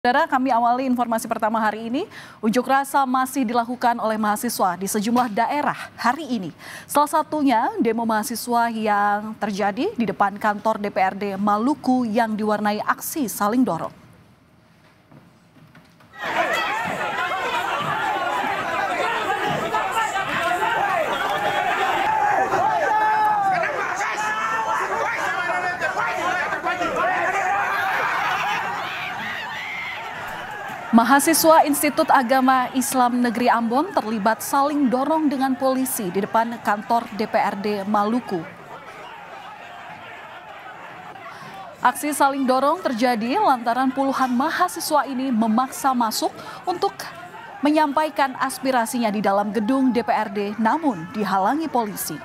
Saudara, kami awali informasi pertama hari ini. Unjuk rasa masih dilakukan oleh mahasiswa di sejumlah daerah hari ini. Salah satunya demo mahasiswa yang terjadi di depan kantor DPRD Maluku yang diwarnai aksi saling dorong. Mahasiswa Institut Agama Islam Negeri Ambon terlibat saling dorong dengan polisi di depan kantor DPRD Maluku. Aksi saling dorong terjadi lantaran puluhan mahasiswa ini memaksa masuk untuk menyampaikan aspirasinya di dalam gedung DPRD, namun dihalangi polisi.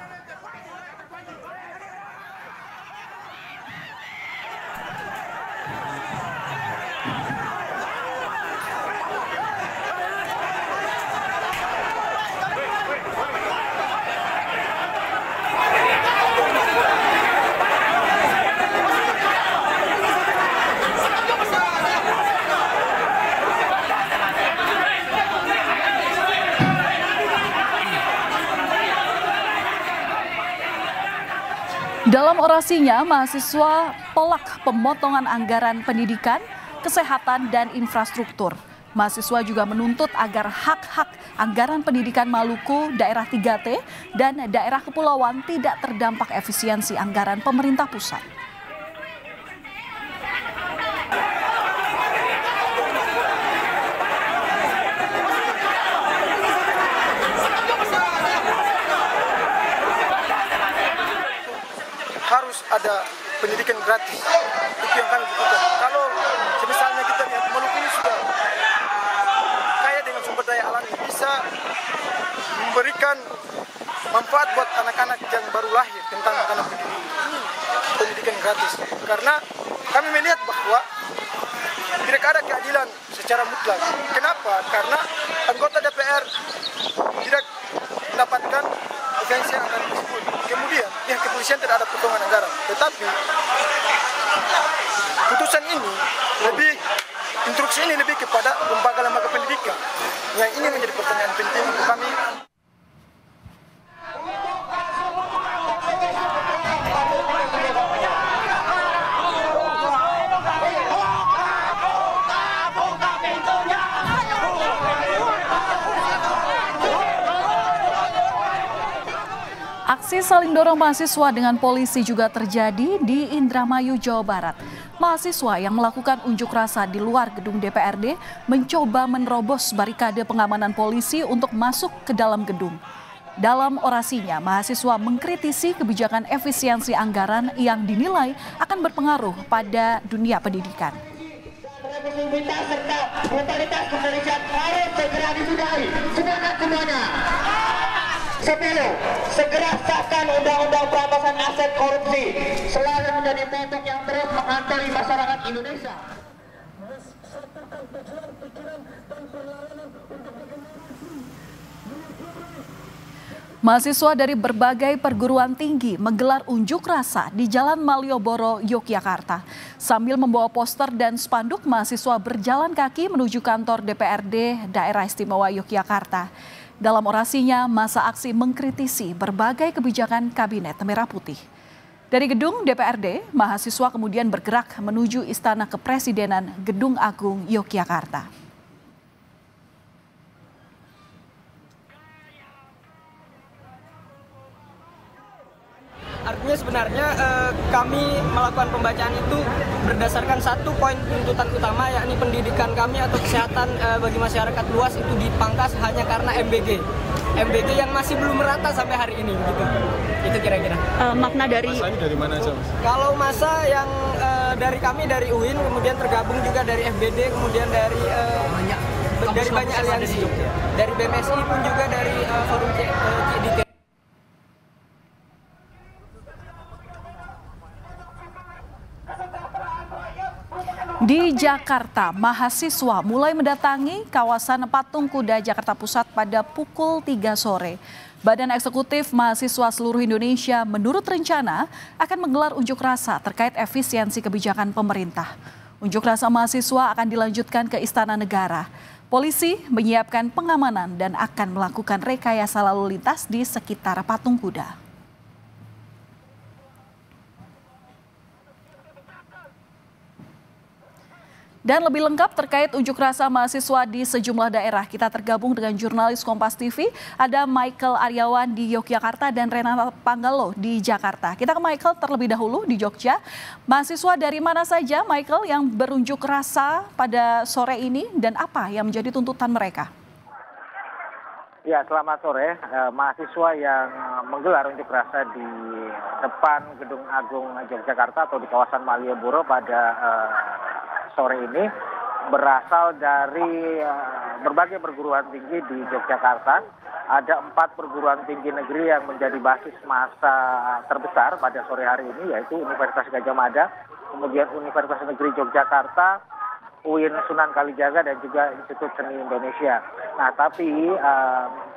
Dalam orasinya, mahasiswa tolak pemotongan anggaran pendidikan, kesehatan, dan infrastruktur. Mahasiswa juga menuntut agar hak-hak anggaran pendidikan Maluku, daerah 3T, dan daerah kepulauan tidak terdampak efisiensi anggaran pemerintah pusat. Harus ada pendidikan gratis, itu yang kami butuhkan. Kalau misalnya kita lihat Maluku ini sudah kaya dengan sumber daya alam, bisa memberikan manfaat buat anak-anak yang baru lahir tentang pendidikan gratis. Karena kami melihat bahwa tidak ada keadilan secara mutlak. Kenapa? Karena anggota DPR tidak mendapatkan esensi yang akan disebut. Kemudian pihak kepolisian tidak ada potongan anggaran. Tetapi putusan ini instruksi ini lebih kepada lembaga-lembaga pendidikan. Yang ini menjadi pertanyaan penting untuk kami. Aksi saling dorong mahasiswa dengan polisi juga terjadi di Indramayu, Jawa Barat. Mahasiswa yang melakukan unjuk rasa di luar gedung DPRD mencoba menerobos barikade pengamanan polisi untuk masuk ke dalam gedung. Dalam orasinya, mahasiswa mengkritisi kebijakan efisiensi anggaran yang dinilai akan berpengaruh pada dunia pendidikan. Efektivitas serta brutalitas kepolisian harus segera disudahi. Semangat semuanya. 10. Segera sahkan undang-undang perampasan aset korupsi. Selalu menjadi momok yang terus menghantui masyarakat Indonesia. Mahasiswa dari berbagai perguruan tinggi menggelar unjuk rasa di Jalan Malioboro, Yogyakarta. Sambil membawa poster dan spanduk, mahasiswa berjalan kaki menuju kantor DPRD Daerah Istimewa Yogyakarta. Dalam orasinya, masa aksi mengkritisi berbagai kebijakan Kabinet Merah Putih. Dari gedung DPRD, mahasiswa kemudian bergerak menuju Istana Kepresidenan Gedung Agung Yogyakarta. Artinya sebenarnya kami melakukan pembacaan itu berdasarkan satu poin tuntutan utama, yakni pendidikan kami atau kesehatan bagi masyarakat luas itu dipangkas hanya karena MBG yang masih belum merata sampai hari ini gitu. Itu kira-kira. Makna dari Masanya dari mana aja, Mas? Kalau masa yang dari kami dari UIN, kemudian tergabung juga dari FBD, kemudian dari banyak aliansi. Dari BMSI pun juga dari Forum CIDK. Di Jakarta, mahasiswa mulai mendatangi kawasan Patung Kuda Jakarta Pusat pada pukul 3 sore. Badan Eksekutif Mahasiswa Seluruh Indonesia menurut rencana akan menggelar unjuk rasa terkait efisiensi kebijakan pemerintah. Unjuk rasa mahasiswa akan dilanjutkan ke Istana Negara. Polisi menyiapkan pengamanan dan akan melakukan rekayasa lalu lintas di sekitar patung kuda. Dan lebih lengkap terkait unjuk rasa mahasiswa di sejumlah daerah, kita tergabung dengan jurnalis Kompas TV, ada Michael Aryawan di Yogyakarta dan Renata Panggalo di Jakarta. Kita ke Michael terlebih dahulu di Jogja. Mahasiswa dari mana saja, Michael, yang berunjuk rasa pada sore ini dan apa yang menjadi tuntutan mereka? Ya, selamat sore. Mahasiswa yang menggelar unjuk rasa di depan Gedung Agung Yogyakarta atau di kawasan Malioboro pada sore ini berasal dari berbagai perguruan tinggi di Yogyakarta. Ada 4 perguruan tinggi negeri yang menjadi basis massa terbesar pada sore hari ini, yaitu Universitas Gadjah Mada, kemudian Universitas Negeri Yogyakarta, UIN Sunan Kalijaga, dan juga Institut Seni Indonesia. Nah, tapi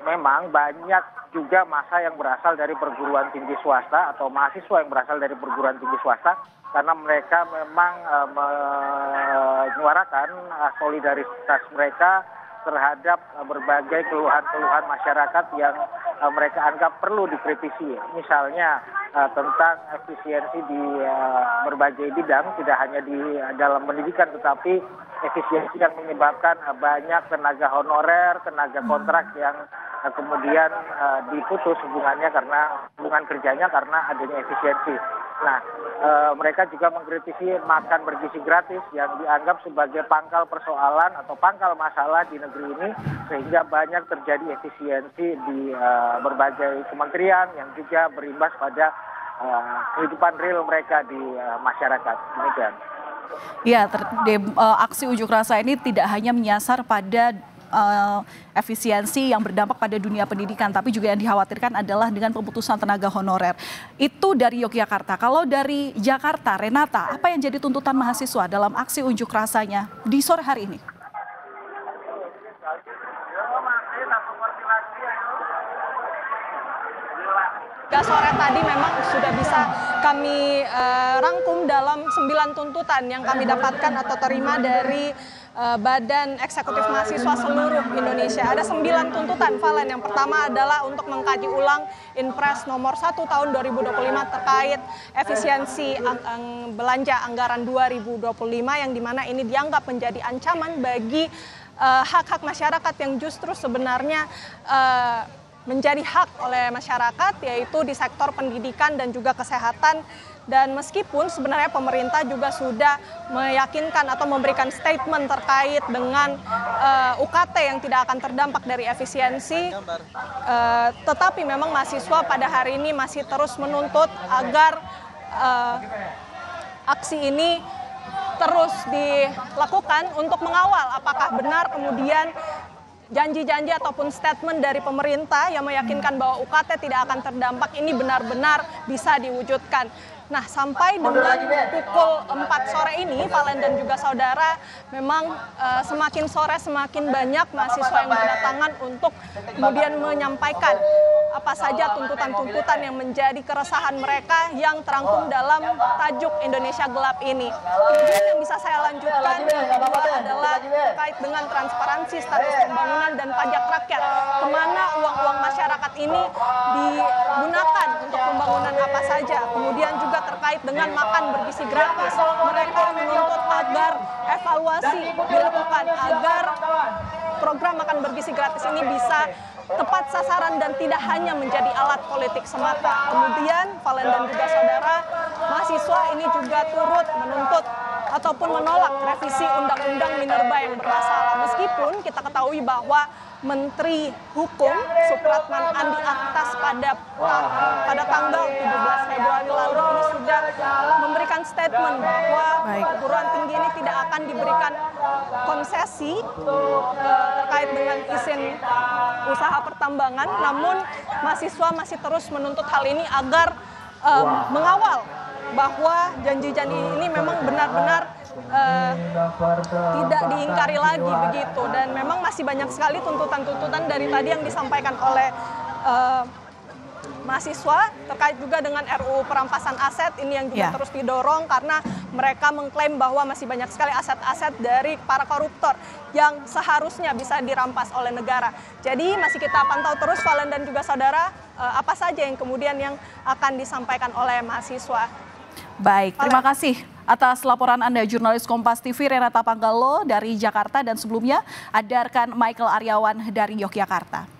memang banyak juga massa yang berasal dari perguruan tinggi swasta atau mahasiswa yang berasal dari perguruan tinggi swasta, karena mereka memang menyuarakan solidaritas mereka terhadap berbagai keluhan-keluhan masyarakat yang mereka anggap perlu dikritisi. Misalnya tentang efisiensi di berbagai bidang, tidak hanya di dalam pendidikan, tetapi efisiensi yang menyebabkan banyak tenaga honorer, tenaga kontrak yang kemudian diputus hubungannya karena hubungan kerjanya karena adanya efisiensi. Nah, mereka juga mengkritisi makan bergizi gratis yang dianggap sebagai pangkal persoalan atau pangkal masalah di negeri ini, sehingga banyak terjadi efisiensi di berbagai kementerian yang juga berimbas pada kehidupan real mereka di masyarakat. Demikian. Ya, aksi unjuk rasa ini tidak hanya menyasar pada efisiensi yang berdampak pada dunia pendidikan, tapi juga yang dikhawatirkan adalah dengan pemutusan tenaga honorer. Itu dari Yogyakarta. Kalau dari Jakarta, Renata, apa yang jadi tuntutan mahasiswa dalam aksi unjuk rasanya di sore hari ini? Sore tadi memang sudah bisa kami rangkum dalam 9 tuntutan yang kami dapatkan atau terima dari Badan Eksekutif Mahasiswa seluruh Indonesia. Ada 9 tuntutan, Valen. Yang pertama adalah untuk mengkaji ulang Inpres nomor 1 tahun 2025 terkait efisiensi belanja anggaran 2025 yang dimana ini dianggap menjadi ancaman bagi hak-hak masyarakat yang justru sebenarnya menjadi hak oleh masyarakat, yaitu di sektor pendidikan dan juga kesehatan. Dan meskipun sebenarnya pemerintah juga sudah meyakinkan atau memberikan statement terkait dengan UKT yang tidak akan terdampak dari efisiensi, tetapi memang mahasiswa pada hari ini masih terus menuntut agar aksi ini terus dilakukan untuk mengawal apakah benar kemudian janji-janji ataupun statement dari pemerintah yang meyakinkan bahwa UKT tidak akan terdampak ini benar-benar bisa diwujudkan. Nah, sampai dengan pukul 4 sore ini, Valen dan juga saudara, memang semakin sore semakin banyak mahasiswa yang berdatangan untuk kemudian menyampaikan apa saja tuntutan-tuntutan yang menjadi keresahan mereka yang terangkum dalam tajuk Indonesia Gelap ini. Kemudian yang bisa saya lanjutkan yang kedua adalah terkait dengan transparansi status pembangunan dan pajak rakyat. Kemana uang-uang masyarakat ini digunakan untuk pembangunan apa saja. Kemudian juga terkait dengan makan bergizi gratis. Mereka menuntut agar evaluasi dilakukan agar program makan bergizi gratis ini bisa tepat sasaran dan tidak hanya menjadi alat politik semata. Kemudian, Valen dan juga saudara, mahasiswa ini juga turut menuntut ataupun menolak revisi Undang-Undang Minerba yang bermasalah. Meskipun kita ketahui bahwa Menteri Hukum Supratman Andi Aktas pada tanggal 17 Februari lalu ini sudah memberikan statement bahwa perguruan tinggi ini tidak akan diberikan konsesi terkait dengan izin usaha pertambangan, namun mahasiswa masih terus menuntut hal ini agar mengawal bahwa janji-janji ini memang benar-benar tidak diingkari lagi begitu. Dan memang masih banyak sekali tuntutan-tuntutan dari tadi yang disampaikan oleh mahasiswa terkait juga dengan RUU perampasan aset ini yang juga terus didorong karena mereka mengklaim bahwa masih banyak sekali aset-aset dari para koruptor yang seharusnya bisa dirampas oleh negara. Jadi masih kita pantau terus Valen dan juga saudara apa saja yang kemudian yang akan disampaikan oleh mahasiswa. Baik, terima kasih atas laporan Anda jurnalis Kompas TV Renata Panggalo dari Jakarta dan sebelumnya ada rekan Michael Aryawan dari Yogyakarta.